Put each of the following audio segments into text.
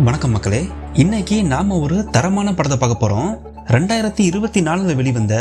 வணக்கம் மக்களே. இன்னைக்கு நாம ஒரு தரமான படத்தை பார்க்க போறோம். 2024 வெளிவந்த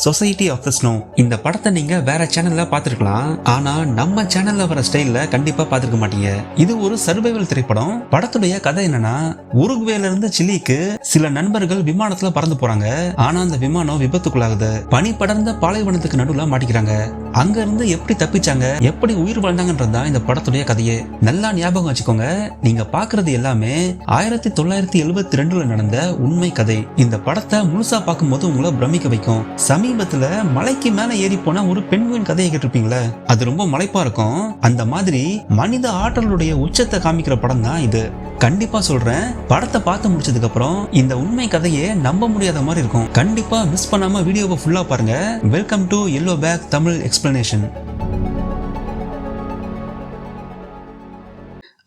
சொசைட்டி ஆஃப் த ஸ்னோ. இந்த படத்தை நீங்க வேற சேனல்ல பார்த்திருக்கலாம், ஆனா நம்ம சேனல்ல வர ஸ்டைல்ல கண்டிப்பா பார்த்திருக்க மாட்டீங்க. இது ஒரு சர்வைவல் திரைப்படம். படத்துடைய கதை என்னன்னா, உருகுவேல இருந்து சிலிக்கு சில நண்பர்கள் விமானத்துல பறந்து போறாங்க. ஆனா அந்த விமானம் விபத்துக்குள்ளாகுது. பனி படர்ந்த பாலைவனத்துக்கு நடுவுல மாட்டிக்கிறாங்க. அங்க இருந்து எப்படி தப்பிச்சாங்க, எப்படி உயிர் வாழ்ந்தாங்கன்றதுதான் இந்த படத்துடைய கதையே. நல்லா ஞாபகம் வச்சுக்கோங்க, நீங்க பாக்குறது எல்லாமே 1972 நடந்த உண்மை கதை. இந்த படத்தை முழுசா பார்க்கும்போது உங்களை பிரமிக்க வைக்கும். சமீபத்துல மலைக்கு மேல ஏறி போன ஒரு பெண்குயின் கதையை கேட்டிருப்பீங்களா? அது ரொம்ப மலைப்பா இருக்கும். அந்த மாதிரி மனித ஆற்றலுடைய உச்சத்தை காமிக்கிற படம் தான் இது. கண்டிப்பா சொல்றேன், படத்தை பார்த்து முடிச்சதுக்கு அப்புறம் இந்த உண்மை கதையை நம்ப முடியாத மாதிரி இருக்கும். கண்டிப்பா மிஸ் பண்ணாம வீடியோவை ஃபுல்லா பாருங்க. Welcome to yellow back Tamil explanation.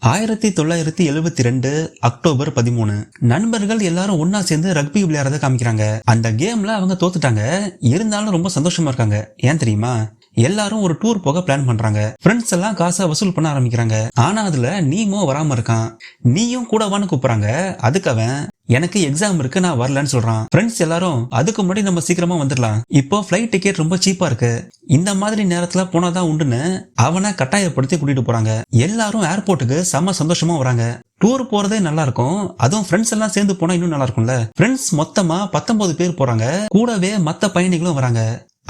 1972 October 13 நண்பர்கள் எல்லாரும் ஒன்னா சேர்ந்து ரக்பி விளையாடுறத காமிக்கிறாங்க. அந்த கேம்ல அவங்க தோத்துட்டாங்க. இருந்தாலும் ரொம்ப சந்தோஷமா இருக்காங்க. ஏன் தெரியுமா? எல்லாரும் ஒரு டூர் போக பிளான் பண்றாங்க. ஃப்ரெண்ட்ஸ் எல்லாம் காசை வசூல் பண்ண ஆரம்பிக்கிறாங்க. ஆனா அதுல நீமோ வராம இருக்கான். நீயும் கூட வான்னு கூப்பிடுறாங்க. அதுக்கு அவன், எனக்கு எக்ஸாம் இருக்கு, நான் வரலன்னு சொல்றான். ஃப்ரெண்ட்ஸ் எல்லாரும், அதுக்கு முன்னாடி நம்ம சீக்கிரமா வந்துடலாம், இப்போ ஃபிளைட் டிக்கெட் ரொம்ப சீப்பா இருக்கு, இந்த மாதிரி நேரத்துல போனாதான் உண்டுன்னு அவனை கட்டாயப்படுத்தி கூட்டிட்டு போறாங்க. எல்லாரும் ஏர்போர்ட்டுக்கு செம சந்தோஷமா வராங்க. டூர் போறதே நல்லா இருக்கும். அதுவும் ஃப்ரெண்ட்ஸ் எல்லாம் சேர்ந்து போனா இன்னும் நல்லா இருக்கும்ல. ஃப்ரெண்ட்ஸ் மொத்தமா 19 பேர் போறாங்க. கூடவே மத்த பயணிகளும் வராங்க.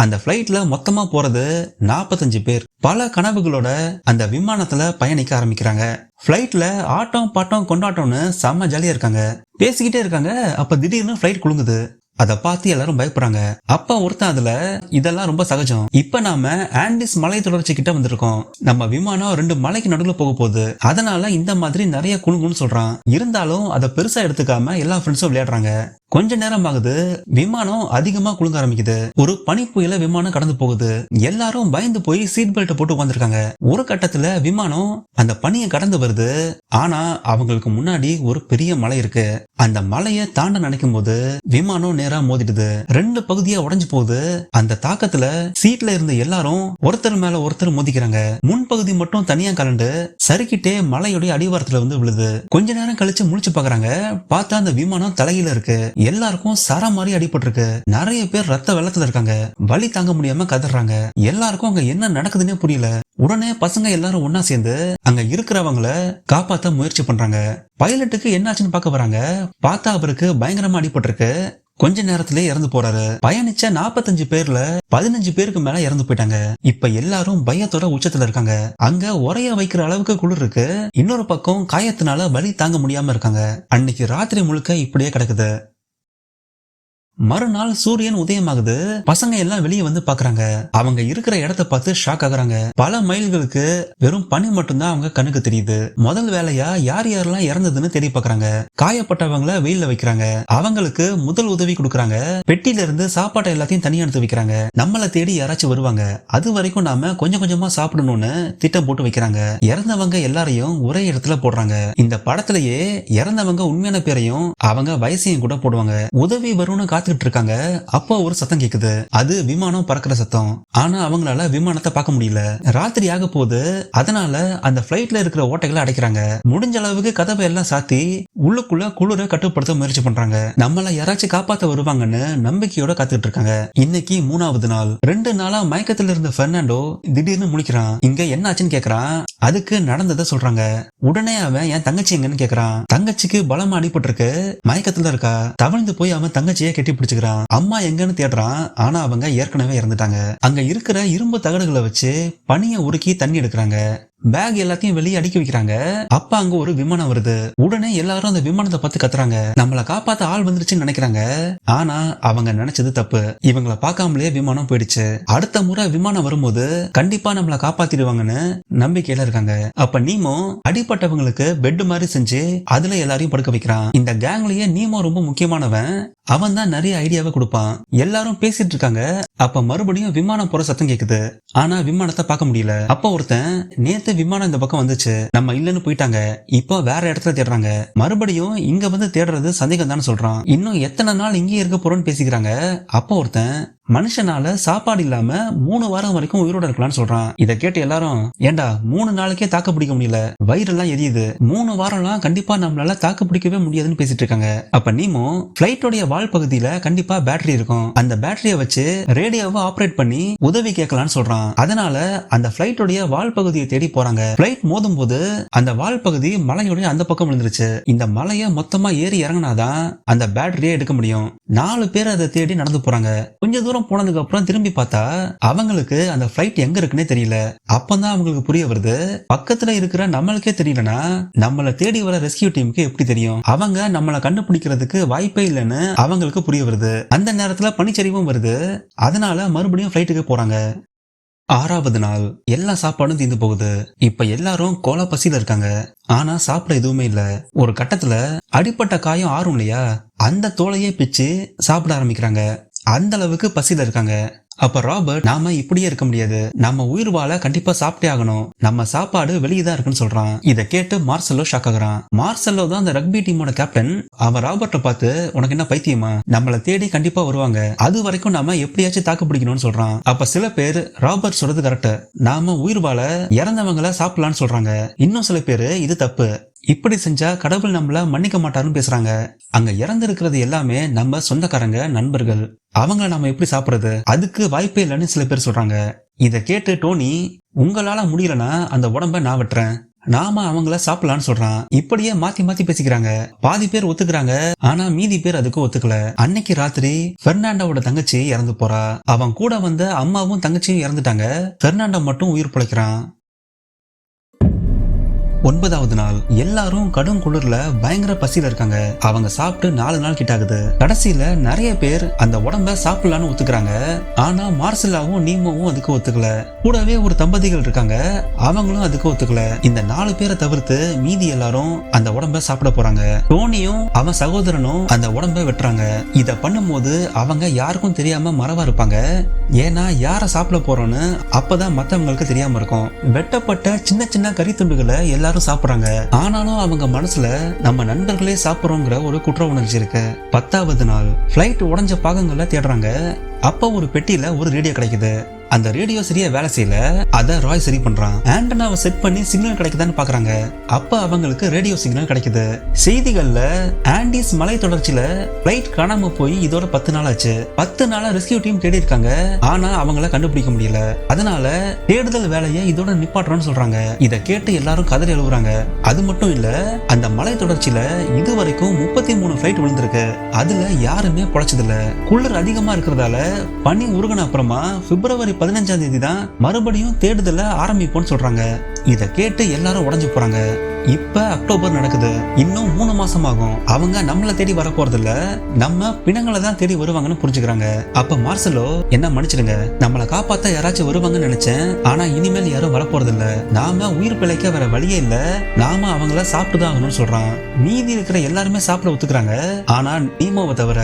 அந்த பிளைட்ல மொத்தமா போறது 45 பேர். பல கனவுகளோட அந்த விமானத்துல பயணிக்க ஆரம்பிக்கிறாங்க. பிளைட்ல ஆட்டம் பாட்டம் கொண்டாட்டம்னு செம்ம ஜாலியா இருக்காங்க. பேசிக்கிட்டே இருக்காங்க. அப்ப திடீர்னு பிளைட் குலுங்குது. அதை பார்த்து எல்லாரும் பயப்படுறாங்க. அப்ப ஒருத்தன் அதுல, இதெல்லாம் ரொம்ப சகஜம், இப்ப நாம ஆண்டிஸ் மலை தொடர்ச்சி கிட்ட வந்திருக்கோம், நம்ம விமானம் 2 மலைக்கு நடுவுல போக போகுது, அதனால இந்த மாதிரி நிறைய குலுங்குன்னு சொல்றான். இருந்தாலும் அதை பெருசா எடுத்துக்காம எல்லா ஃப்ரெண்ட்ஸும் விளையாடுறாங்க. கொஞ்ச நேரம் ஆகுது. விமானம் அதிகமா குலுங்க ஆரம்பிக்குது. ஒரு பனி புயல விமானம் கடந்து போகுது. எல்லாரும் பயந்து போய் சீட் பெல்ட் போட்டு உட்காந்துருக்காங்க. ஒரு கட்டத்துல விமானம் அந்த பனியை கடந்து வருது. ஆனா அவங்களுக்கு முன்னாடி ஒரு பெரிய மலை இருக்கு. அந்த மலையை தாண்ட நினைக்கும் போது விமானம் நேரா மோதிடுது. 2 பகுதியா உடைஞ்சு போகுது. அந்த தாக்கத்துல சீட்ல இருந்த எல்லாரும் ஒருத்தர் மேல ஒருத்தர் மோதிக்கிறாங்க. முன்பகுதி மட்டும் தனியா கலண்டு சறுக்கிட்டே மலையுடைய அடிவாரத்துல வந்து விழுது. கொஞ்ச நேரம் கழிச்சு முழிச்சு பாக்குறாங்க. பார்த்தா அந்த விமானம் தலையில இருக்கு. எல்லாருக்கும் சர மாதிரி அடிபட்டிருக்கு. நிறைய பேர் ரத்த வெள்ளத்துல இருக்காங்க. வலி தாங்க முடியாம கதறாங்க. எல்லாருக்கும் அங்க என்ன நடக்குதுன்னே புரியல. உடனே பசங்க எல்லாரும் ஒன்னா சேர்ந்து அங்க இருக்கிறவங்கள காப்பாத்த முயற்சி பண்றாங்க. பைலட்டுக்கு என்னாச்சுன்னு பார்க்க வராங்க. பார்த்தா அவருக்கு பயங்கரமா அடிபட்டிருக்கு. கொஞ்ச நேரத்திலே இறந்து போறாரு. பயணிச்ச 45 பேர்ல 15 பேருக்கு மேல இறந்து போயிட்டாங்க. இப்ப எல்லாரும் பயத்தோட உச்சத்துல இருக்காங்க. அங்க உரைய வைக்கிற அளவுக்கு குளிர் இருக்கு. இன்னொரு பக்கம் காயத்தினால வலி தாங்க முடியாம இருக்காங்க. அன்னைக்கு ராத்திரி முழுக்க இப்படியே கிடக்குது. மறுநாள் சூரியன் உதயமாகுது. பசங்க எல்லாம் வெளியே வந்து பாக்குறாங்க. அவங்க இருக்கிற இடத்த பார்த்து ஷாக் ஆகுறாங்க. பல மைல்களுக்கு வெறும் பனி மட்டும்தான் அவங்க கண்ணுக்கு தெரியுது. முதல் வேலையா யார் யாரெல்லாம் இறந்ததுன்னு தேடி பாக்குறாங்க. காயப்பட்டவங்கள வெயில்ல வைக்கிறாங்க. அவங்களுக்கு முதல் உதவி கொடுக்கறாங்க. பெட்டியில இருந்து சாப்பாட்டை எல்லாத்தையும் தனியா எடுத்து வைக்கிறாங்க. நம்மள தேடி யாராச்சும் வருவாங்க, அது வரைக்கும் நாம கொஞ்சம் கொஞ்சமா சாப்பிடணும்னு திட்டம் போட்டு வைக்கிறாங்க. இறந்தவங்க எல்லாரையும் ஒரே இடத்துல போடுறாங்க. இந்த படத்திலேயே இறந்தவங்க உண்மையான பேரையும் அவங்க வயசையும் கூட போடுவாங்க. உதவி வரும்னு காத்து இருக்காங்க. அப்போ ஒரு சத்தம் கேக்குது. அது விமானம் பறக்கிற சத்தம். ஆனா அவங்களால விமானத்தை பார்க்க முடியல. ராத்திரி ஆக போது. அதனால அந்த பிளைட்ல இருக்கிற ஓட்டைகளை அடைக்கிறாங்க. முடிஞ்ச அளவுக்கு கதவை எல்லாம் சாத்தி உள்ளுக்குள்ள குளிர கட்டுப்படுத்த முயற்சி பண்றாங்க. நம்மள யாராச்சும் காப்பாத்த வருவாங்கன்னு நம்பிக்கையோட காத்துட்டு இருக்காங்க. இன்னைக்கு 3வது நாள். 2 நாளா மயக்கத்துல இருந்த பெர்னாண்டோ திடீர்னு முழிக்கிறான். இங்க என்ன ஆச்சுன்னு கேக்குறான். அதுக்கு நடந்ததை சொல்றாங்க. உடனே அவன், என் தங்கச்சி எங்கன்னு கேக்குறான். தங்கச்சிக்கு பலமா அடிபட்டு இருக்கு, மயக்கத்துல இருக்கா. தவழ்ந்து போய் அவன் தங்கச்சியை கெட்டி பிடிச்சுக்கிறான். அம்மா எங்கன்னு தேடுறான். ஆனா அவங்க ஏற்கனவே இறந்துட்டாங்க. அங்க இருக்கிற இரும்பு தகடுகளை வச்சு பனியை உருக்கி தண்ணி எடுக்கிறாங்க. பேக் எல்லாத்தையும் வெளியே அடுக்கி வைக்கிறாங்க. அப்ப அங்க ஒரு விமானம் வருது. உடனே எல்லாரும் அந்த விமானத்தை பார்த்து கத்துறாங்க. நம்மள காப்பாத்த ஆள் வந்துருச்சுன்னு நினைக்கிறாங்க. ஆனா அவங்க நினைச்சது தப்பு. இவங்கள பார்க்காமலே விமானம் போயிடுச்சு. அடுத்த முறை விமானம் வரும்போது கண்டிப்பா நம்மள காப்பாத்திடுவாங்கன்னு நம்பிக்கையில இருக்காங்க. அப்ப நீமோ அடிப்பட்டவங்களுக்கு பெட் மாதிரி செஞ்சு அதுல எல்லாரையும் படுக்க வைக்கிறான். இந்த கேங்லயே நீமோ ரொம்ப முக்கியமானவன். அவன் தான் நிறைய ஐடியாவை கொடுப்பான். எல்லாரும் பேசிட்டு இருக்காங்க. அப்ப மறுபடியும் விமானம் போற சத்தம் கேக்குது. ஆனா விமானத்தை பார்க்க முடியல. அப்ப ஒருத்தன், நேத்து விமானம் இந்த பக்கம் வந்துச்சு, நம்ம இல்லன்னு போயிட்டாங்க, இப்போ வேற இடத்துல தேடுறாங்க, மறுபடியும் இங்க வந்து தேடுறது சந்தேகம் தான் சொல்றான். இன்னும் எத்தனை நாள் இங்கே இருக்க போறோம்னு பேசிக்கிறாங்க. அப்போ ஒருத்தன், மனுஷனால சாப்பாடு இல்லாம 3 வாரம் வரைக்கும் உயிரோட இருக்கலாம்னு சொல்றான். இதை கேட்டு எல்லாரும், ஏண்டா 3 நாளைக்கே தாக்கு பிடிக்க முடியல, வயிறெல்லாம் எரியுது, 3 வாரம்லாம் கண்டிப்பா நம்மளால தாக்கு பிடிக்கவே முடியாதுன்னு பேசிட்டு இருக்காங்க. அப்ப நீமோ பிளைட்டோடைய வால் பகுதியில கண்டிப்பா பேட்டரி இருக்கும், அந்த பேட்டரியை வச்சு ரேடியோவை ஆபரேட் பண்ணி உதவி கேட்கலாம்னு சொல்றான். அதனால அந்த பிளைட்டோடைய வால் பகுதியை தேடி போறாங்க. பிளைட் மோதும் போது அந்த வால் பகுதி மலையோடைய அந்த பக்கம் விழுந்துருச்சு. இந்த மலையை மொத்தமா ஏறி இறங்கினாதான் அந்த பேட்டரியை எடுக்க முடியும். 4 பேர் அதை தேடி நடந்து போறாங்க. கொஞ்ச தூரம் போனதுக்கு அப்புறம் திரும்பி பார்த்தா அவங்களுக்கு அந்த பிளைட் எங்க இருக்குன்னே தெரியல. அப்பதான் அவங்களுக்கு புரிய வருது, பக்கத்துல இருக்கிற நம்மளுக்கே தெரியலனா நம்மள தேடி வர ரெஸ்கியூ டீமுக்கு எப்படி தெரியும்? அவங்க நம்மளை கண்டுபிடிக்கிறதுக்கு வாய்ப்பே இல்லைன்னு அவங்களுக்கு புரிய வருது. அந்த நேரத்துல பனிச்சரிவும் வருது. அதனால மறுபடியும் பிளைட்டுக்கு போறாங்க. 6வது நாள் எல்லா சாப்பாடும் தீர்ந்து போகுது. இப்ப எல்லாரும் கோலா பசியில இருக்காங்க. ஆனா சாப்பிட எதுவுமே இல்ல. ஒரு கட்டத்துல அடிப்பட்ட காயம் ஆறும் இல்லையா, அந்த தோலையே பிச்சு சாப்பிட ஆரம்பிக்கிறாங்க. அந்த அளவுக்கு பசியில இருக்காங்க. அப்ப ராபர்ட், நாம இப்படியே இருக்க முடியாது, நம்ம உயிர் வாழ கண்டிப்பா சாப்பிட்டே ஆகணும், நம்ம சாப்பாடு வெளியே தான் இருக்குன்னு சொல்றான். இதை கேட்டு மார்செல்லோ ஷாக் ஆகுறான். மார்செல்லோ தான் அந்த ரக்பி டீமோட கேப்டன். அவன் ராபர்ட்டை பார்த்து, உனக்கு என்ன பைத்தியமா, நம்மளை தேடி கண்டிப்பா வருவாங்க, அது வரைக்கும் நாம எப்படியாச்சும் தாக்கு பிடிக்கணும்னு சொல்றான். அப்ப சில பேர் ராபர்ட் சொல்றது கரெக்ட், நாம உயிர் வாழ இறந்தவங்களை சாப்பிடலான்னு சொல்றாங்க. இன்னும் சில பேரு இது தப்பு, இப்படி செஞ்சா கடவுள் நம்மள மன்னிக்க மாட்டாருன்னு பேசுறாங்க. அங்க இறந்து இருக்கிறது எல்லாமே நம்ம சொந்தக்காரங்க, நண்பர்கள், அவங்கள நாம எப்படி சாப்பிடுறது, அதுக்கு வாய்ப்பே இல்லைன்னு சில பேர் சொல்றாங்க. இத கேட்டு டோனி, உங்களால முடியலன்னா அந்த உடம்ப நான் வெட்டுறேன், நாம அவங்கள சாப்பிடலான்னு சொல்றான். இப்படியே மாத்தி மாத்தி பேசிக்கிறாங்க. பாதி பேர் ஒத்துக்கிறாங்க, ஆனா மீதி பேர் அதுக்கு ஒத்துக்கல. அன்னைக்கு ராத்திரி பெர்னாண்டோட தங்கச்சி இறந்து போறா. அவன் கூட வந்த அம்மாவும் தங்கச்சியும் இறந்துட்டாங்க. பெர்னாண்டோ மட்டும் உயிர் பிழைக்கிறான். 9வது நாள் எல்லாரும் கடும் குளிர்ல பயங்கர பசியில இருக்காங்க. அவங்க சாப்பிட்டு 4 நாள் கிட்ட ஆகுது. கடைசியில நிறைய பேர் அந்த உடம்ப சாப்பிடலான்னு ஒத்துக்கிறாங்க. ஆனா மார்செல்லாவும் நீமோவும் அதுக்கு ஒத்துக்கல. கூடவே ஒரு தம்பதிகள் இருக்காங்க, அவங்களும் அதுக்கு ஒத்துக்கல. இந்த 4 பேரை தவிர்த்து மீதி எல்லாரும் அந்த உடம்ப சாப்பிட போறாங்க. டோனியும் அவன் சகோதரனும் அந்த உடம்ப வெட்டுறாங்க. இத பண்ணும்போது அவங்க யாருக்கும் தெரியாம மறவா இருப்பாங்க. ஏன்னா யார சாப்பிட போறோம்னு அப்பதான் மத்தவங்களுக்கு தெரியாம இருக்கும். வெட்டப்பட்ட சின்ன சின்ன கறி துண்டுகளை எல்லாரும் சாப்பிடுறாங்க. ஆனாலும் அவங்க மனசுல நம்ம நண்பர்களே சாப்பிடுறோங்கிற ஒரு குற்ற உணர்ச்சி இருக்கு. 10வது நாள் பிளைட் உடைஞ்ச பாகங்களை தேடுறாங்க. அப்ப ஒரு பெட்டியில ஒரு ரேடியோ கிடைக்குது. அந்த ரேடியோ சரியா வேலை செய்யல, அத ராய் சரி பண்றான். ஆண்டனாவை செட் பண்ணி சிக்னல் கிடைக்குதான்னு பாக்குறாங்க. அப்ப அவங்களுக்கு ரேடியோ சிக்னல் கிடைக்குது. செய்திகள்ல ஆண்டிஸ் மலை தொடர்ச்சியில பிளைட் காணாம போய் இதோட 10 நாள் ஆச்சு. 10 நாளா ரெஸ்கியூ டீம் தேடி இருக்காங்க, ஆனா அவங்கள கண்டுபிடிக்க முடியல. அதனால தேடுதல் வேலையை இதோட நிப்பாட்டுறோம்னு சொல்றாங்க. இத கேட்டு எல்லாரும் கதறி எழுவுறாங்க. அது மட்டும் இல்ல, அந்த மலை தொடர்ச்சியில இது வரைக்கும் 33 பிளைட் விழுந்திருக்கு. அதுல யாருமே பொழைச்சதில்ல. குளிர் அதிகமா இருக்கிறதால பனி உருகுன அப்புறமா பிப்ரவரி 15ஆம் தேதி தான் மறுபடியும் தேடுதல ஆரம்பிப்போம்னு சொல்றாங்க. இத கேட்டு எல்லாரும் உடைஞ்சு போறாங்க. இப்ப அக்டோபர் நடக்குது. இன்னும் 3 மாசம் ஆகும். அவங்க நம்மள தேடி வர போறது இல்ல, நம்ம பிணங்களை தான் தேடி வருவாங்கன்னு புரிஞ்சுக்கிறாங்க. அப்ப மார்செல்லோ, என்ன மன்னிச்சிடுங்க, நம்மளை காப்பாத்த யாராச்சும் வருவாங்கன்னு நினைச்சேன், ஆனா இனிமேல் யாரும் வரப்போறது இல்ல, நாம உயிர் பிழைக்க வேற வழியே இல்ல, நாம அவங்கள சாப்பிட்டுதான் ஆகணும்னு சொல்றான். மீதி இருக்கிற எல்லாருமே சாப்பிட ஒத்துக்கிறாங்க, ஆனா நீமோவை தவிர.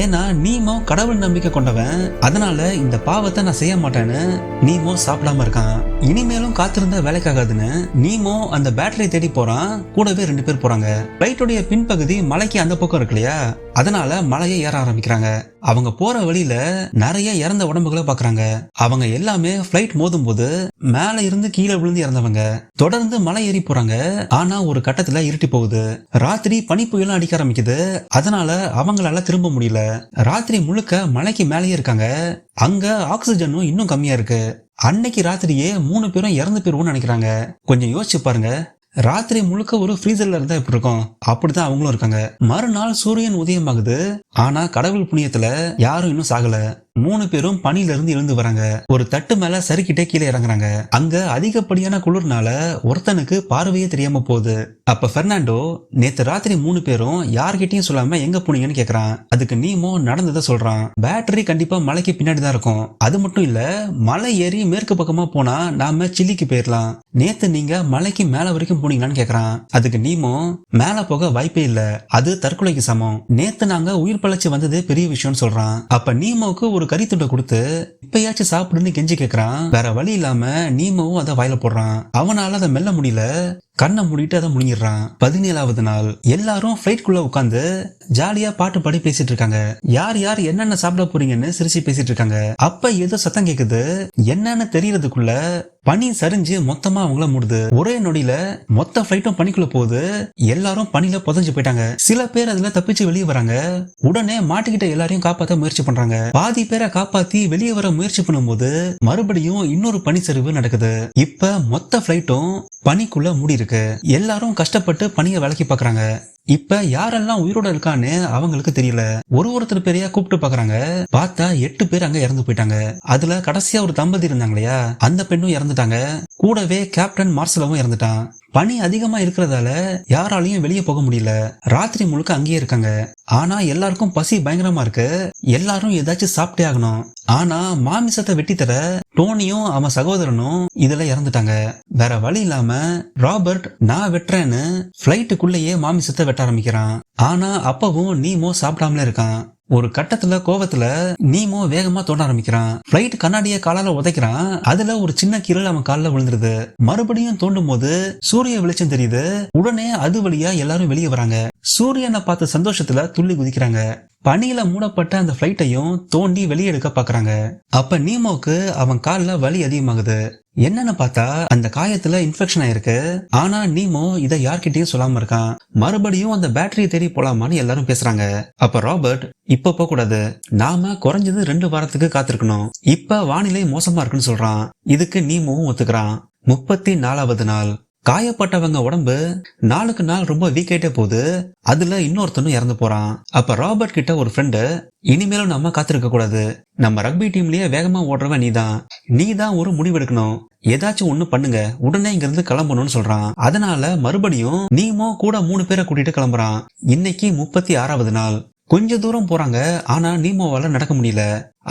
ஏன்னா நீமோ கடவுள் நம்பிக்கை கொண்டவன், அதனால இந்த பாவத்தை நான் செய்ய மாட்டேன்னு நீமோ சாப்பிடாம இருக்கான். இனிமேலும் காத்திருந்த வேலைக்காகாதுன்னு நீமோ அந்த பேட்டரி தேடி போறான். கூடவே 2 பேர் போறாங்க. பிளைட்டோடைய பின்பகுதி மலைக்கு அந்த பக்கம் இருக்கு இல்லையா, அதனால மலையை ஏற ஆரம்பிக்கிறாங்க. அவங்க போற வழியில நிறைய இறந்த உடம்புகளை பாக்குறாங்க. அவங்க எல்லாமே பிளைட் மோதும் போது மேல இருந்து கீழே விழுந்து இறந்தவங்க. தொடர்ந்து மலை ஏறி போறாங்க. ஆனா ஒரு கட்டத்துல இருட்டி போகுது. ராத்திரி பனி புயலும் அடிக்க ஆரம்பிக்குது. அதனால அவங்களால திரும்ப முடியல. ராத்திரி முழுக்க மலைக்கு மேலேயே இருக்காங்க. அங்க ஆக்சிஜனும் இன்னும் கம்மியா இருக்கு. அன்னைக்கு ராத்திரியே 3 பேரும் இறந்து போயிருவோம்னு நினைக்கிறாங்க. கொஞ்சம் யோசிச்சு பாருங்க, ராத்திரி முழுக்க ஒரு ஃப்ரீசர்ல இருந்தா எப்படி இருக்கும், அப்படிதான் அவங்களும் இருக்காங்க. மறுநாள் சூரியன் உதயமாகுது. ஆனா கடவுள் புண்ணியத்துல யாரும் இன்னும் சாகல. 3 பேரும் பனியில இருந்து எழுந்து வராங்க. ஒரு தட்டு மேல சறுக்கிட்டே கீழே இறங்குறாங்க. அங்க அதிகப்படியான குளிர்னால ஒருத்தனுக்கு பார்வையே தெரியாம போகுது. அப்ப பெர்னாண்டோ, நேத்து ராத்திரி 3 பேரும் யார்கிட்டயும் சொல்லாம எங்க போனீங்கன்னு கேக்குறான். அதுக்கு நீமோ நடந்ததை சொல்றான். பேட்டரி கண்டிப்பா மலைக்கு பின்னாடி தான் இருக்கும். அது மட்டும் இல்ல, மலை ஏறி மேற்கு பக்கமா போனா நாம சில்லிக்கு போயிடலாம். நேத்து நீங்க மலைக்கு மேல வரைக்கும் போனீங்களான்னு கேக்குறான். அதுக்கு நீமோ, மேல போக வாய்ப்பே இல்ல, அது தற்கொலைக்கு சமம், நேத்து நாங்க உயிர் பழச்சி வந்தது பெரிய விஷயம்னு சொல்றான். அப்ப நீமோக்கு ஒரு கறி துண்டை கொடுத்து இப்பயாச்சும் சாப்பிடுன்னு கெஞ்சி கேக்குறான். வேற வழி இல்லாம நீமோவும் அதை வாயில போடுறான். அவனால அதை மெல்ல முடியல. கண்ணை மூடிட்டு அதை முழுங்கிடுறான். 17வது நாள் எல்லாரும் ஃபிளைட்குள்ள உட்காந்து ஜாலியா பாட்டு பாடி பேசிட்டு இருக்காங்க. யார் யார் என்னென்ன சாப்பிட போறீங்கன்னு சிரிச்சு பேசிட்டு இருக்காங்க. அப்ப ஏதோ சத்தம் கேக்குது. என்னன்னு தெரியறதுக்குள்ள பனி சரிஞ்சு மொத்தமா அவங்கள மூடுது. ஒரே நொடியில மொத்த ஃபிளைட்டும் பனிக்குள்ள போகுது. எல்லாரும் பனில புதைஞ்சு போயிட்டாங்க. சில பேர் அதுல தப்பிச்சு வெளியே வராங்க. உடனே மாட்டிக்கிட்ட எல்லாரையும் காப்பாத்த முயற்சி பண்றாங்க. பாதி பேரை காப்பாத்தி வெளியே வர முயற்சி பண்ணும்போது மறுபடியும் இன்னொரு பனி சரிவு நடக்குது. இப்ப மொத்த ஃபிளைட்டும் பனிக்குள்ள மூடி இருக்கு. எல்லாரும் கஷ்டப்பட்டு பனியை விலக்கி பாக்குறாங்க. இப்ப யாரெல்லாம் உயிரோட இருக்கான்னு அவங்களுக்கு தெரியல. ஒருத்தர் பேரையா கூப்பிட்டு பாக்குறாங்க. பார்த்தா 8 பேர் அங்க இறந்து போயிட்டாங்க. அதுல கடைசியா ஒரு தம்பதி இருந்தாங்க இல்லையா, அந்த பெண்ணும் இறந்துட்டாங்க. கூடவே கேப்டன் மார்சலவும் இறந்துட்டான். பனி அதிகமா இருக்கிறதால யாராலையும் வெளியே போக முடியல. ராத்திரி முழுக்க அங்கேயே இருக்காங்க. ஆனா எல்லாருக்கும் பசி பயங்கரமா இருக்கு. எல்லாரும் ஏதாச்சும் சாப்பிட்டே ஆகணும். ஆனா மாமிசத்தை வெட்டி தர டோனியும் அவன் சகோதரனும் இதுல இறந்துட்டாங்க. வேற வழி இல்லாம ராபர்ட் நான் வெட்டுறேன்னு பிளைட்டுக்குள்ளேயே மாமிசத்தை வெட்ட ஆரம்பிக்கிறான். ஆனா அப்பவும் நீமோ சாப்பிடாமலே இருக்கான். ஒரு கட்டத்துல கோவத்துல நீமோ வேகமா தோண்ட ஆரம்பிக்கிறான். பிளைட் கண்ணாடிய காலால உதைக்கிறான். அதுல ஒரு சின்ன கீரல் அவன் காலில் விழுந்துருது. மறுபடியும் தோண்டும் போது சூரிய வெளிச்சம் தெரியுது. உடனே அது வழியா எல்லாரும் வெளியே வராங்க. சூரியனை பார்த்த சந்தோஷத்துல துள்ளி குதிக்கிறாங்க. பனியில மூடப்பட்ட அந்த பிளைட்டையும் தோண்டி வெளியே எடுக்க பாக்குறாங்க. அப்ப நீமோக்கு அவன் கால்ல வலி அதிகமாகுது. என்னன்னு பார்த்தா அந்த காயத்துல இன்ஃபெக்ஷன் ஆயிருக்கு. ஆனா நீமோ இதை யார்கிட்டயும் சொல்லாம இருக்கான். மறுபடியும் அந்த பேட்டரியை தேடி போலாமான்னு எல்லாரும் பேசுறாங்க. அப்ப ராபர்ட் இப்ப போக கூடாது, நாம குறைஞ்சது 2 வாரத்துக்கு காத்திருக்கணும். இப்ப வானிலை மோசமா இருக்குன்னு சொல்றான். இதுக்கு நீமோவும் ஒத்துக்கிறான். 34வது நாள் காயப்பட்டவங்க உடம்பு நாளுக்கு நாள் ரொம்ப வீக் ஆயிட்டே போகுது. அதுல இன்னொருத்தனும் இறந்து போறான். அப்ப ராபர்ட் கிட்ட ஒரு ஃப்ரெண்டு, இனிமேலும் நம்ம காத்திருக்க கூடாது, நம்ம ரக்பி டீம்லயே வேகமா ஓடுறவன் நீதான் ஒரு முடிவு எடுக்கணும், ஏதாச்சும் ஒண்ணு பண்ணுங்க, உடனே இங்க இருந்து கிளம்பணும்னு சொல்றான். அதனால மறுபடியும் நீமோ கூட 3 பேரை கூட்டிட்டு கிளம்புறான். இன்னைக்கு 36வது நாள். கொஞ்ச தூரம் போறாங்க. ஆனா நீமோவால நடக்க முடியல.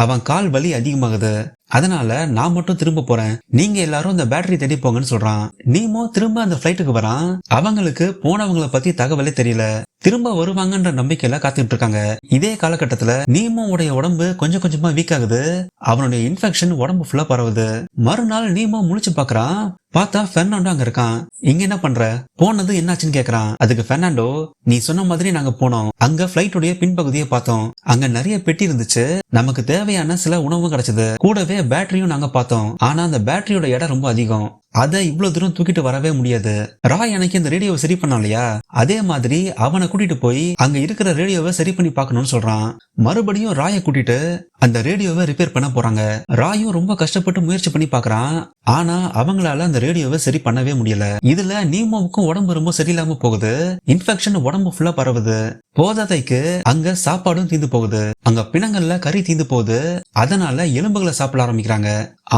அவன் கால் வலி அதிகமாகுது. அதனால நான் மட்டும் திரும்ப போறேன், நீங்க எல்லாரும் இந்த பேட்டரி தேடி போங்கன்னு சொல்றான். நீமோ திரும்ப அந்த பிளைட்டுக்கு வரான். அவங்களுக்கு போனவங்களை பத்தி தகவலே தெரியல. திரும்ப வருவாங்கன்ற நம்பிக்கையில காத்துட்டு இருக்காங்க. இதே காலகட்டத்துல நீமோவுடைய உடம்பு கொஞ்சம் கொஞ்சமா வீக் ஆகுது. அவனுடைய இன்ஃபெக்ஷன் உடம்பு ஃபுல்லா பரவுது. மறுநாள் நீமோ முழிச்சு பாக்குறான். பார்த்தா பெர்னாண்டோ அங்க இருக்கான். இங்க என்ன பண்ற, போனது என்னாச்சுன்னு கேக்குறான். அதுக்கு பெர்னாண்டோ, நீ சொன்ன மாதிரி நாங்க போனோம். அங்க பிளைட்டுடைய பின்பகுதியை பார்த்தோம். அங்க நிறைய பெட்டி இருந்துச்சு. நமக்கு தேவையான சில உணவும் கிடைச்சது. கூடவே பேட்டரியும் நாங்க பார்த்தோம். ஆனா அந்த பேட்டரியோட எடை ரொம்ப அதிகம். அதை இவ்வளவு தூரம் தூக்கிட்டு வரவே முடியாது. ராய் அன்னைக்கு இந்த ரேடியோவை சரி பண்ணான் இல்லையா, அதே மாதிரி அவனை கூட்டிட்டு போய் அங்க இருக்கிற ரேடியோவை சரி பண்ணி பார்க்கணும்னு சொல்றான். மறுபடியும் ராயை கூட்டிட்டு அந்த ரேடியோவை ரிப்பேர் பண்ண போறாங்க. ராயும் ரொம்ப கஷ்டப்பட்டு முயற்சி பண்ணி பாக்குறான். ஆனா அவங்களால அந்த ரேடியோவை சரி பண்ணவே முடியல. இதுல நீமோவுக்கும் உடம்பு ரொம்ப சரியில்லாம போகுது. இன்ஃபெக்ஷன் உடம்பு ஃபுல்லா பரவுது. போதாதைக்கு அங்க சாப்பாடும் தீந்து போகுது. அங்க பிணங்கள்ல கறி தீந்து போகுது. அதனால எலும்புகளை சாப்பிட ஆரம்பிக்கிறாங்க.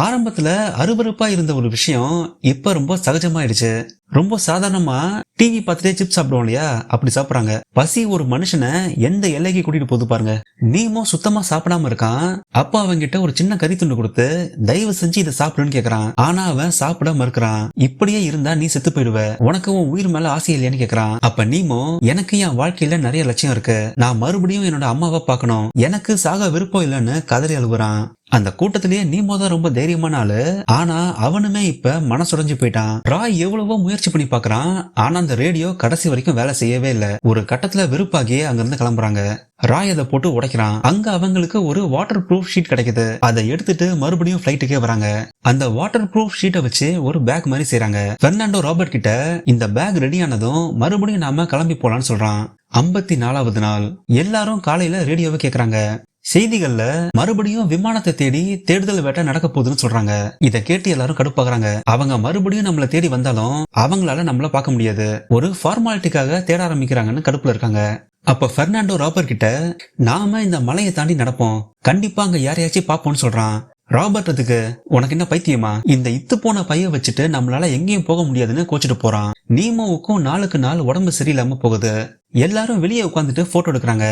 ஆரம்பத்துல அருவருப்பா இருந்த ஒரு விஷயம் இப்ப ரொம்ப சகஜமாயிடுச்சு. ரொம்ப சாதாரணமா டிவி பார்த்துட்டே சிப்ஸ் சாப்பிடுவோம் இல்லையா, அப்படி சாப்பிடுறாங்க. பசி ஒரு மனுஷனை எந்த எல்லைக்கு கூட்டிட்டு போகுது பாருங்க. நீமோ சுத்தமா சாப்பிடாம இருக்கான். அப்ப அவங்கிட்ட ஒரு சின்ன கறி துண்டு கொடுத்து தயவு செஞ்சு இதை சாப்பிடுன்னு கேக்குறான். ஆனா அவன் சாப்பிட மறுக்கிறான். இப்படியே இருந்தா நீ செத்து போயிடுவ, உனக்கு உன் உயிர் மேல ஆசை இல்லையான்னு கேக்குறான். அப்ப நீமோ, எனக்கு என் வாழ்க்கையில நிறைய லட்சியம் இருக்கு, நான் மறுபடியும் என்னோட அம்மாவை பார்க்கணும், எனக்கு சாக விருப்பம் இல்லைன்னு கதறி அழுகுறான். அந்த கூட்டத்திலேயே நீமோ தான் ரொம்ப தைரியமான ஆளு. ஆனா அவனுமே இப்ப மனசுடைஞ்சு போயிட்டான். ராய் எவ்வளவோ முயற்சி பண்ணி பாக்குறான். ஆனா அந்த ரேடியோ கடைசி வரைக்கும் வேலை செய்யவே இல்ல. ஒரு கட்டத்துல வெறுப்பாகி அங்க இருந்து கிளம்புறாங்க. ராய் அதை போட்டு உடைக்கிறான். அங்க அவங்களுக்கு ஒரு வாட்டர் ப்ரூஃப் ஷீட் கிடைக்குது. அதை எடுத்துட்டு மறுபடியும் பிளைட்டுக்கே வராங்க. அந்த வாட்டர் ப்ரூஃப் ஷீட்டை வச்சு ஒரு பேக் மாதிரி செய்றாங்க. பெர்னாண்டோ ராபர்ட் கிட்ட இந்த பேக் ரெடி ஆனதும் மறுபடியும் நாம கிளம்பி போலான்னு சொல்றான். 54வது நாள் எல்லாரும் காலையில ரேடியோவை கேக்குறாங்க. செய்திகள்ல மறுபடியும் விமானத்தை தேடி தேடுதல் வேட்டை நடக்க போகுதுன்னு சொல்றாங்க. இதை கேட்டு எல்லாரும் கடுப்பாக்குறாங்க. அவங்க மறுபடியும் நம்மள தேடி வந்தாலும் அவங்களால நம்மள பார்க்க முடியாது, ஒரு ஃபார்மாலிட்டிக்காக தேட ஆரம்பிக்கிறாங்கன்னு கடுப்புல இருக்காங்க. அப்ப பெர்னாண்டோ ராபர்ட் கிட்ட, நாம இந்த மலையை தாண்டி நடப்போம், கண்டிப்பா அங்க யாரையாச்சும் பாப்போம்னு சொல்றான். ராபர்ட் அதுக்கு, உனக்கு என்ன பைத்தியமா, இந்த இத்து போன பைய வச்சுட்டு நம்மளால எங்கேயும் போக முடியாதுன்னு கோச்சிட்டு போறான். நீமோவுக்கும் நாளுக்கு நாள் உடம்பு சரியில்லாம போகுது. எல்லாரும் வெளியே உட்காந்துட்டு போட்டோ எடுக்கிறாங்க.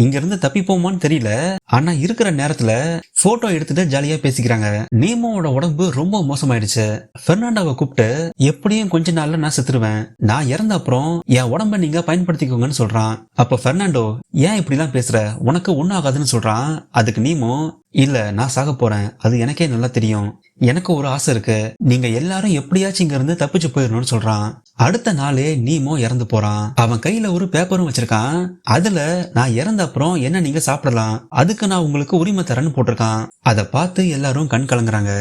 இங்க இருந்து தப்பிப்போமான்னு தெரியல. ஆனா இருக்கிற நேரத்துல போட்டோ எடுத்துட்டு ஜாலியா பேசிக்கிறாங்க. நீமோவோட உடம்பு ரொம்ப மோசமாயிடுச்சு. பெர்னாண்டோவை கூப்பிட்டு, எப்படியும் கொஞ்ச நாள்ல நான் செத்துருவேன், நான் இறந்த அப்புறம் என் உடம்ப நீங்க பயன்படுத்திக்கோங்கன்னு சொல்றான். அப்ப பெர்னாண்டோ, ஏன் இப்படி எல்லாம் பேசுற, உனக்கு ஒன்னும் ஆகாதுன்னு சொல்றான். அதுக்கு நீமோ, இல்ல நான் சாக போறேன், அது எனக்கே நல்லா தெரியும். எனக்கு ஒரு ஆசை இருக்கு, நீங்க எல்லாரும் எப்படியாச்சும் இங்க இருந்து தப்பிச்சு போயிடணும்னு சொல்றான். அடுத்த நாளே நீமோ இறந்து போறான். அவன் கையில ஒரு பேப்பரும் வச்சிருக்கான். அதுல நான் இறந்த அப்புறம் என்ன நீங்க சாப்பிடலாம், அதுக்கு நான் உங்களுக்கு உரிமை தரேன்னு போட்டிருக்கான். அதை பார்த்து எல்லாரும் கண் கலங்குறாங்க.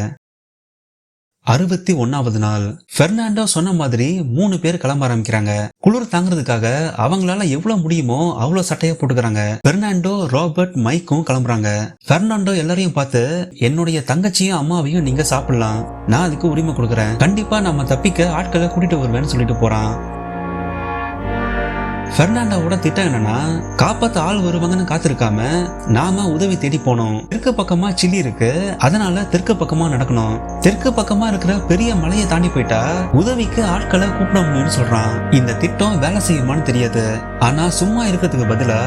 61வது நாள். பெர்னாண்டோ சொன்ன மாதிரி 3 பேர் கிளம்ப ஆரம்பிக்கிறாங்க. குளிர் தாங்கிறதுக்காக அவங்களால எவ்வளவு முடியுமோ அவ்வளவு சட்டையை போட்டுக்கிறாங்க. பெர்னாண்டோ, ராபர்ட், மைக்கும் கிளம்புறாங்க. பெர்னாண்டோ எல்லாரையும் பார்த்து, என்னுடைய தங்கச்சியும் அம்மாவையும் நீங்க சாப்பிடலாம், நான் அதுக்கு உரிமை கொடுக்கறேன், கண்டிப்பா நம்ம தப்பிக்க ஆட்களை கூட்டிட்டு வருவேன்னு சொல்லிட்டு போறான். பெர்னாண்டோவோட திட்டம் என்னன்னா, காப்பாத்த ஆள் வருவாங்கன்னு காத்திருக்காம நாம உதவி தேடி போனோம். தெற்கு பக்கமா சில்லி இருக்கு, அதனால தெற்கு பக்கமா நடக்கணும். தெற்கு பக்கமா இருக்கிற பெரிய மலையை தாண்டி போயிட்டா உதவிக்கு ஆட்களை கூப்பிட முடியும்னு சொல்றான். இந்த திட்டம் வேலை செய்யுமான்னு தெரியாது, ஆனா சும்மா இருக்கிறதுக்கு பதிலா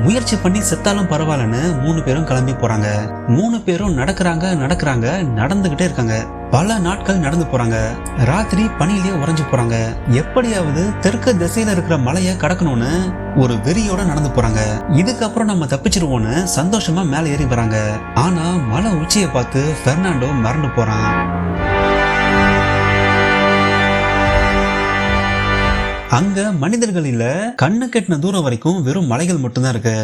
முயற்சி பண்ணி செத்தாலும் பரவாயில்லன்னு 3 பேரும் கிளம்பி போறாங்க. 3 பேரும் நடக்கிறாங்க, நடந்துகிட்டே இருக்காங்க. பல நாட்கள் நடந்து போறாங்க. ராத்திரி பனியிலே உறைஞ்சு போறாங்க. எப்படியாவது தெற்கு திசையில இருக்கிற மலையை கடக்கணும்னு ஒரு வெறியோட நடந்து போறாங்க. இதுக்கப்புறம் நம்ம தப்பிச்சிருவோம்னு சந்தோஷமா மேல ஏறி வராங்க. ஆனா மலை உச்சியை பார்த்து பெர்னாண்டோ மறந்து போறான். அங்க மனிதர்கள் இல்ல, கண்ணு கெட்டின தூரம் வரைக்கும் வெறும் மலைகள் மட்டும்தான் இருக்கு.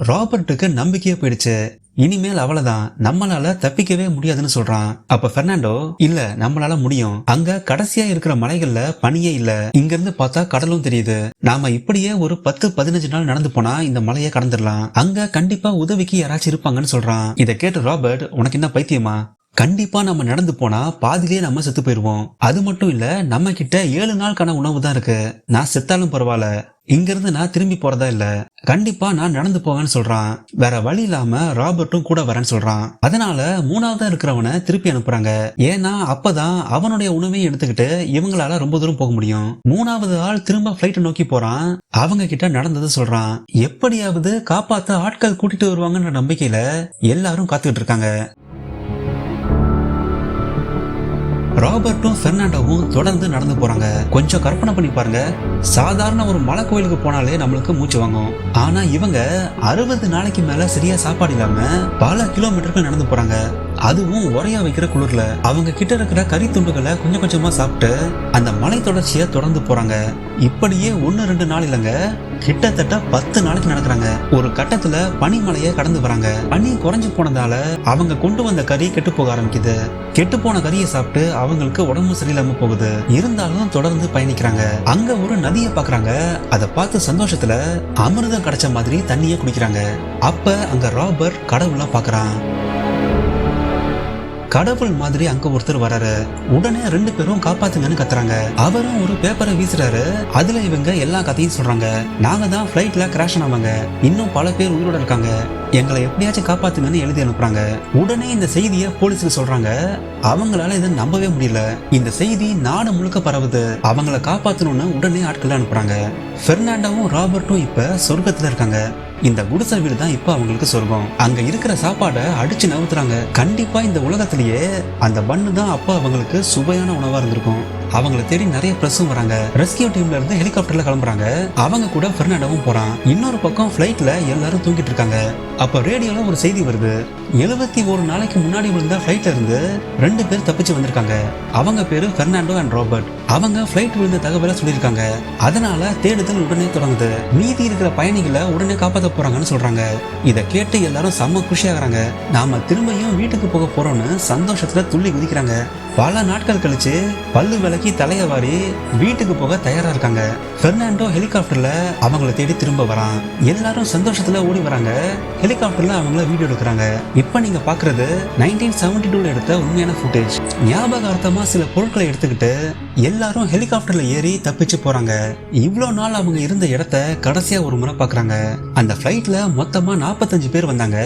ராபர்ட்டுக்கு நம்பிக்கையே போயிடுச்சு. இனிமேல் அவ்வளவுதான், நம்மளால தப்பிக்கவே முடியாதுன்னு சொல்றான். அப்ப பெர்னாண்டோ, இல்ல நம்மளால முடியும், அங்க கடைசியா இருக்கிற மலைகள்ல பனியே இல்ல, இங்க இருந்து பார்த்தா கடலும் தெரியுது, நாம இப்படியே ஒரு 10-15 நாள் நடந்து போனா இந்த மலையை கடந்துடலாம், அங்க கண்டிப்பா உதவிக்கு யாராச்சும் இருப்பாங்கன்னு சொல்றான். இதை கேட்டு ராபர்ட், உனக்கு என்ன பைத்தியமா, கண்டிப்பா நம்ம நடந்து போனா பாதிலே நம்ம செத்து போயிருவோம், அது மட்டும் இல்ல நம்ம கிட்ட 7 நாளுக்கான உணவு தான் இருக்கு, நான் செத்தாலும் பரவாயில்ல, இங்க இருந்து நான் திரும்பி போறதா இல்ல, கண்டிப்பா நான் நடந்து போவேன்னு சொல்றான். வேற வழி இல்லாம ராபர்ட்டும் கூட வரேன்னு சொல்றான். அதனால 3ஆவதா இருக்கிறவனை திருப்பி அனுப்புறாங்க. ஏன்னா அப்பதான் அவனுடைய உணவையும் எடுத்துக்கிட்டு இவங்களால ரொம்ப தூரம் போக முடியும். 3ஆவது ஆள் திரும்ப பிளைட்டை நோக்கி போறான். அவங்க கிட்ட நடந்தது சொல்றான். எப்படியாவது காப்பாத்த ஆட்கள் கூட்டிட்டு வருவாங்கன்ற நம்பிக்கையில எல்லாரும் காத்துக்கிட்டு இருக்காங்க. ராபர்ட்டும் பெர்னாண்டோவும் தொடர்ந்து நடந்து போறாங்க. கொஞ்சம் கற்பனை பண்ணி பாருங்க, சாதாரண ஒரு மலை கோயிலுக்கு போனாலே நம்மளுக்கு மூச்சு வாங்கும். ஆனா இவங்க 60 நாளைக்கு மேல சரியா சாப்பாடு இல்லாம பல கிலோமீட்டருக்கு நடந்து போறாங்க. அதுவும் உரையா வைக்கிற குளிர்ல. அவங்க கிட்ட இருக்கிற கறி துண்டுகளை கொஞ்சம் கொஞ்சமா சாப்பிட்டு அந்த மலை தொடர்ச்சியை தொடர்ந்து போறாங்க. இப்படியே 1-2 நாள் இல்லைங்க, கிட்டத்தட்ட 10 நாளைக்கு நடக்கிறாங்க. ஒரு கட்டத்துல பனிமலையை கடந்து வராங்க. பனி குறைஞ்சு போனதால அவங்க கொண்டு வந்த கறி கெட்டு போக ஆரம்பிக்குது. கெட்டு போன கறியை சாப்பிட்டு அவங்களுக்கு உடம்பு சரியில்லாம போகுது. இருந்தாலும் தொடர்ந்து பயணிக்கிறாங்க. அங்க ஒரு நதியை பாக்குறாங்க. அதை பார்த்து சந்தோஷத்துல அமிர்தம் கிடைச்ச மாதிரி தண்ணியை குடிக்கிறாங்க. அப்ப அங்க ராபர்ட் கடவுளை பாக்குறான். கடவுள் மாதிரி அங்க ஒருத்தர் வராரு. உடனே 2 பேரும் காப்பாத்துங்கன்னு கத்துறாங்க. அவரும் ஒரு பேப்பரை வீசுறாரு. அதுல இவங்க எல்லா கதையும் சொல்றாங்க. நாங்க தான் பிளைட்ல கிராஷ் ஆனவங்க, இன்னும் பல பேர் உயிரோட இருக்காங்க, எங்களை எப்படியாச்சும் காப்பாத்துங்கன்னு எழுதி அனுப்புறாங்க. உடனே இந்த செய்தியை போலீஸுக்கு சொல்றாங்க. அவங்களால இதை நம்பவே முடியல. இந்த செய்தி நாடு முழுக்க பரவுது. அவங்கள காப்பாத்தணும்னு உடனே ஆட்கள் அனுப்புறாங்க. பெர்னாண்டோவும் ராபர்ட்டும் இப்ப சொர்க்கத்துல இருக்காங்க. இந்த குடிசை வீடு தான் இப்ப அவங்களுக்கு சொர்க்கம். அங்க இருக்கிற சாப்பாடை அடிச்சு நவுத்துறாங்க. கண்டிப்பா இந்த உலகத்திலேயே அந்த பண்ணு தான் அப்ப அவங்களுக்கு சுவையான உணவா இருந்திருக்கும். அவங்களை தேடி நிறைய பிரஸும் வராங்க. ரெஸ்கியூ டீம்ல இருந்து ஹெலிகாப்டர்ல கிளம்புறாங்க. அவங்க கூட பெர்னாண்டோவும் போறான். இன்னொரு பக்கம் பிளைட்ல எல்லாரும் தூங்கிட்டு இருக்காங்க. அப்ப ரேடியோல ஒரு செய்தி வருது. 71 நாளைக்கு முன்னாடி விழுந்த பிளைட்ல இருந்து 2 பேர் தப்பிச்சு வந்திருக்காங்க. அவங்க பேரு பெர்னாண்டோ அண்ட் ராபர்ட். அவங்க பிளைட் விழுந்த தகவலை சொல்லியிருக்காங்க. அதனால தேடுதல் உடனே தொடங்குது. மீதி இருக்கிற பயணிகளை உடனே காப்பாற்ற போறாங்கன்னு சொல்றாங்க. இதை கேட்டு எல்லாரும் செம்ம குஷியாகிறாங்க. நாம திரும்பியும் வீட்டுக்கு போக போறோம்னு சந்தோஷத்துல துள்ளி குதிக்கிறாங்க. பல நாட்கள் கழிச்சு பல்லு விளக்கி தலைய வாரி வீட்டுக்கு போக தயாரா இருக்காங்க. பெர்னாண்டோ ஹெலிகாப்டர்ல அவங்கள தேடி திரும்ப வரான். எல்லாரும் சந்தோஷத்துல ஓடி வராங்க. ஹெலிகாப்டர்ல அவங்கள வீடியோ எடுக்கிறாங்க. இப்ப நீங்க பாக்குறது 1972 எடுத்த உண்மையான ஃபுட்டேஜ். ஞாபகார்த்தமா சில பொருட்களை எடுத்துக்கிட்டு எல்லாரும் ஹெலிகாப்டர்ல ஏறி தப்பிச்சு போறாங்க. இவ்வளவு நாள் அவங்க இருந்த இடத்த கடைசியா ஒரு முறை பாக்குறாங்க. அந்த பிளைட்ல மொத்தமா 45 பேர் வந்தாங்க.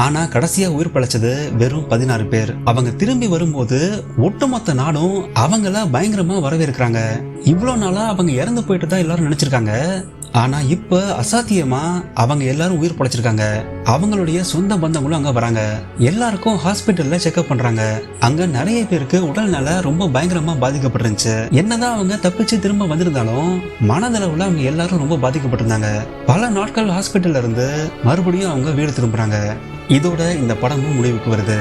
ஆனா கடைசியா உயிர் பழைச்சது வெறும் 16 பேர். அவங்க திரும்பி வரும்போது ஒட்டுமொத்த நாடும் அவங்கள பயங்கரமா வரவேற்கிறாங்க. இவ்வளவு நாளா அவங்க இறந்து போயிட்டு தான் எல்லாரும் நினைச்சிருக்காங்க. ஆனா இப்ப அசாத்தியமா அவங்க எல்லாரும் உயிர் படைச்சிருக்காங்க. அவங்களுடைய சொந்த பந்தங்களும் அங்க வராங்க. எல்லாருக்கும் ஹாஸ்பிட்டல்ல செக்அப் பண்றாங்க. அங்க நிறைய பேருக்கு உடல்நல ரொம்ப பயங்கரமா பாதிக்கப்பட்டிருந்துச்சு. என்னதான் அவங்க தப்பிச்சு திரும்ப வந்திருந்தாலும் மனதளவுல அவங்க எல்லாரும் ரொம்ப பாதிக்கப்பட்டிருந்தாங்க. பல நாட்கள் ஹாஸ்பிட்டல்ல இருந்து மறுபடியும் அவங்க வீடு திரும்புறாங்க. இதோட இந்த படமும் முடிவுக்கு வருது.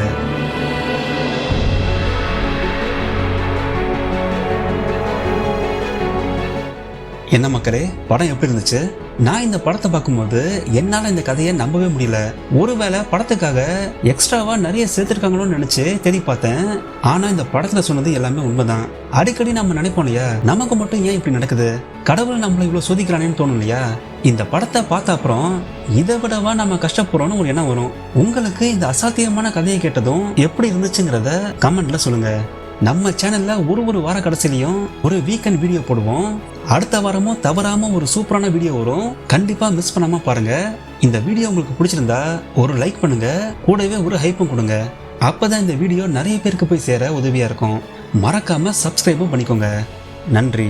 என்ன மக்களே, படம் எப்படி இருந்துச்சு? நான் இந்த படத்தை பார்க்கும்போது என்னால இந்த கதையை நம்பவே முடியல. ஒருவேளை படத்துக்காக எக்ஸ்ட்ராவா நிறைய சேர்த்திருக்காங்களோன்னு நினைச்சு தேடி பார்த்தேன். ஆனா இந்த படத்துல சொன்னது எல்லாமே உண்மைதான். அடிக்கடி நம்ம நினைப்போம் இல்லையா, நமக்கு மட்டும் ஏன் இப்படி நடக்குது, கடவுள் நம்மள இவ்வளவு சோதிக்கிறானேன்னு தோணும் இல்லையா? இந்த படத்தை பார்த்த அப்புறம் இதை விடவா நம்ம கஷ்டப்படுறோம்னு ஒரு எண்ணம் வரும். உங்களுக்கு இந்த அசாத்தியமான கதையை கேட்டதும் எப்படி இருந்துச்சுங்கிறத கமெண்ட்ல சொல்லுங்க. நம்ம சேனல்ல ஒரு வார கடைசிலையும் ஒரு வீக்கெண்ட் வீடியோ போடுவோம். அடுத்த வாரமும் தவறாம ஒரு சூப்பரான வீடியோ வரும். கண்டிப்பா மிஸ் பண்ணாம பாருங்க. இந்த வீடியோ உங்களுக்கு பிடிச்சிருந்தா ஒரு லைக் பண்ணுங்க, கூடவே ஒரு ஹைப்பும் கொடுங்க. அப்பதான் இந்த வீடியோ நிறைய பேருக்கு போய் சேர உதவியா இருக்கும். மறக்காம சப்ஸ்கிரைபும் பண்ணிக்கோங்க. நன்றி.